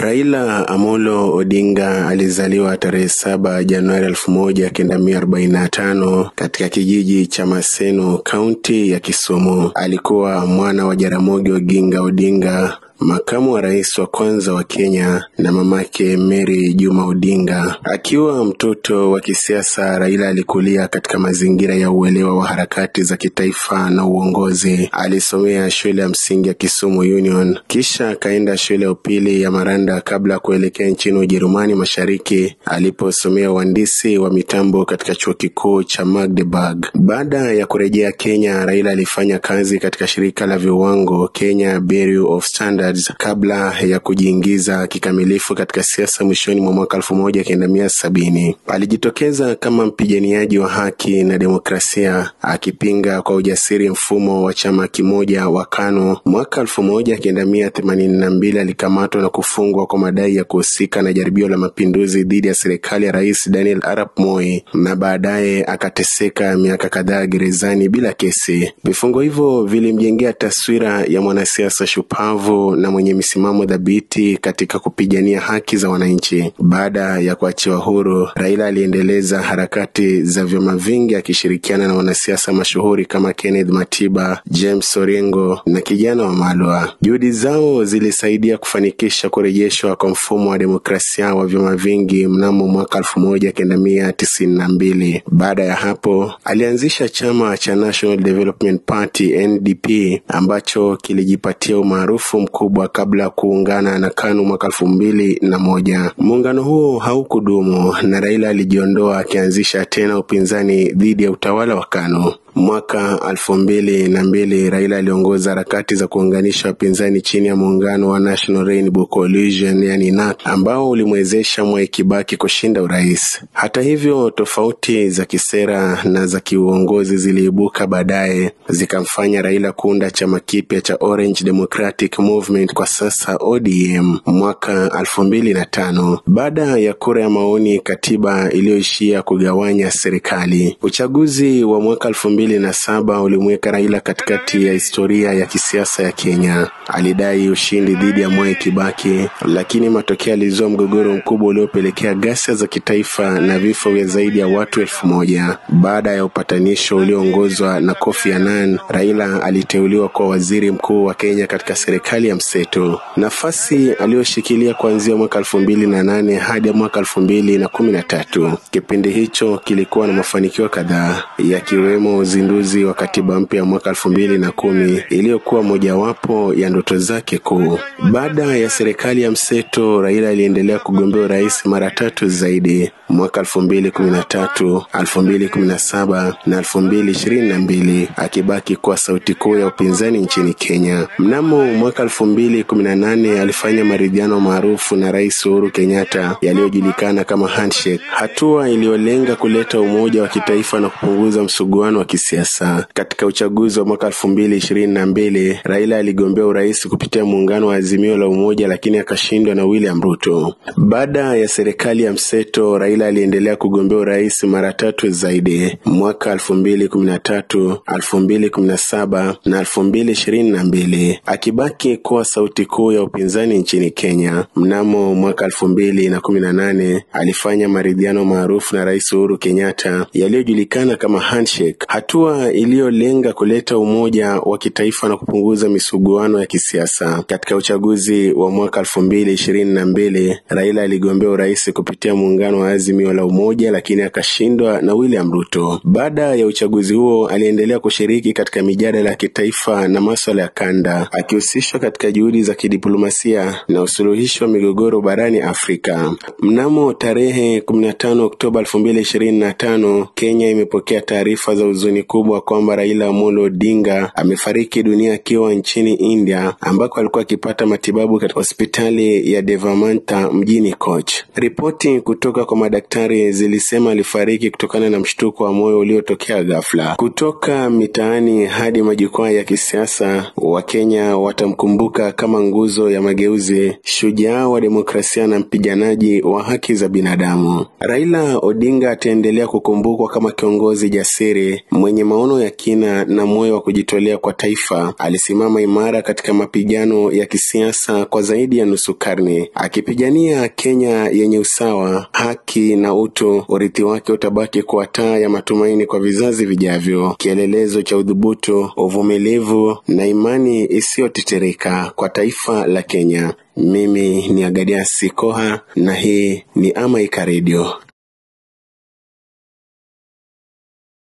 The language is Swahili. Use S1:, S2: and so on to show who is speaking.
S1: Raila Amolo Odinga alizaliwa tarehe 7 Januari 1945 katika kijiji cha Maseno, kaunti ya Kisumu. Alikuwa mwana wa Jaramogi Oginga Odinga, makamu wa rais wa kwanza wa Kenya, na mamake Mary Juma Odinga. Akiwa mtoto wa kisiasa, Raila alikulia katika mazingira ya uelewa wa harakati za kitaifa na uongozi. Alisomea shule ya msingi ya Kisumu Union, kisha akaenda shule ya upili ya Maranda kabla kuelekea nchini Ujerumani Mashariki aliposomea uhandisi wa mitambo katika chuo kikuu cha Magdeburg. Baada ya kurejea Kenya, Raila alifanya kazi katika shirika la viwango Kenya Bureau of Standards kabla ya kujiingiza kikamilifu katika siasa mwishoni mwa mwaka 1970. Alijitokeza kama mpiganiaji wa haki na demokrasia, akipinga kwa ujasiri mfumo wa chama kimoja wa KANU. Mwaka 1982 alikamatwa na kufungwa kwa madai ya kuhusika na jaribio la mapinduzi dhidi ya serikali ya Rais Daniel Arap Moi, na baadaye akateseka miaka kadhaa gerezani bila kesi. Vifungo hivyo vilimjengea taswira ya mwanasiasa shupavu na mwenye misimamo dhabiti katika kupigania haki za wananchi. Baada ya kuachiwa huru, Raila aliendeleza harakati za vyama vingi akishirikiana na wanasiasa mashuhuri kama Kenneth Matiba, James Orengo na kijana Wamalwa. Juhudi zao zilisaidia kufanikisha kurejeshwa kwa mfumo wa demokrasia wa vyama vingi mnamo mwaka 1992. Baada ya hapo, alianzisha chama cha National Development Party NDP ambacho kilijipatia umaarufu mkubwa kabla kuungana na KANU mwaka 2001. Muungano huo haukudumu na Raila alijiondoa akianzisha tena upinzani dhidi ya utawala wa KANU. Mwaka 2002 Raila aliongoza harakati za kuunganisha wapinzani chini ya muungano wa National Rainbow Coalition yani NARC, ambao ulimwezesha Mwai Kibaki kushinda urais. Hata hivyo, tofauti za kisera na za kiuongozi ziliibuka baadaye, zikamfanya Raila kuunda chama kipya cha Orange Democratic Movement, kwa sasa ODM, mwaka 2005. Baada ya kura ya maoni katiba iliyoishia kugawanya serikali, uchaguzi wa mwaka 2007 ulimweka Raila katikati ya historia ya kisiasa ya Kenya. Alidai ushindi dhidi ya Mwai Kibaki, lakini matokeo yalizua mgogoro mkubwa uliopelekea ghasia za kitaifa na vifo vya zaidi ya watu 1000. Baada ya upatanisho ulioongozwa na Kofi Annan, Raila aliteuliwa kwa waziri mkuu wa Kenya katika serikali ya mseto, nafasi aliyoshikilia kuanzia mwaka 2008 hadi mwaka 2013. Kipindi hicho kilikuwa na mafanikio kadhaa, yakiwemo uzinduzi wa katiba mpya mwaka 2010 iliyokuwa mojawapo ya ndoto zake kuu. Baada ya serikali ya mseto, Raila aliendelea kugombea urais mara 3 zaidi, mwaka 2013, 2017 na 2022, akibaki kuwa sauti kuu ya upinzani nchini Kenya. Mnamo mwaka 2018 alifanya maridhiano maarufu na Rais Uhuru Kenyatta yaliyojulikana kama handshake, hatua iliyolenga kuleta umoja wa kitaifa na kupunguza msuguano wa kisiasa. Katika uchaguzi wa mwaka 2022, Raila aligombea urais kupitia muungano wa Azimio la Umoja, lakini akashindwa na William Ruto. Baada ya serikali ya mseto, Raila aliendelea kugombea urais mara 3 zaidi, mwaka 2013, 2017 na 2022, akibaki kuwa sauti kuu ya upinzani nchini Kenya. Mnamo mwaka 2018 alifanya maridhiano maarufu na Rais Uhuru Kenyatta yaliyojulikana kama handshake, hatua iliyolenga kuleta umoja wa kitaifa na kupunguza misuguano ya kisiasa. Katika uchaguzi wa mwaka 2022, Raila aligombea urais kupitia muungano wa Azimio la Umoja, lakini akashindwa na William Ruto. Baada ya uchaguzi huo, aliendelea kushiriki katika mijadala ya kitaifa na masuala ya kanda, akihusishwa katika juhudi za kidiplomasia na usuluhishi wa migogoro barani Afrika. Mnamo tarehe 15 Oktoba 2025, Kenya imepokea taarifa za huzuni kubwa kwamba Raila Amolo Odinga amefariki dunia akiwa nchini India, ambako alikuwa akipata matibabu katika hospitali ya Devamanta mjini Koch. Ripoti kutoka kwa madaktari zilisema alifariki kutokana na mshtuko wa moyo uliotokea ghafla. Kutoka mitaani hadi majukwaa ya kisiasa, Wakenya watamkumbuka kama nguzo ya mageuzi, shujaa wa demokrasia na mpiganaji wa haki za binadamu. Raila Odinga ataendelea kukumbukwa kama kiongozi jasiri, mwenye maono ya kina na moyo wa kujitolea kwa taifa, alisimama imara katika mapigano ya kisiasa kwa zaidi ya nusu karne, akipigania Kenya yenye usawa, haki na utu. Urithi wake utabaki kwa taa ya matumaini kwa vizazi vijavyo, kielelezo cha udhubutu, uvumilivu na imani isiyotetereka kwa taifa la Kenya. Mimi ni Agadias Sikoha na hii ni Amaika Radio.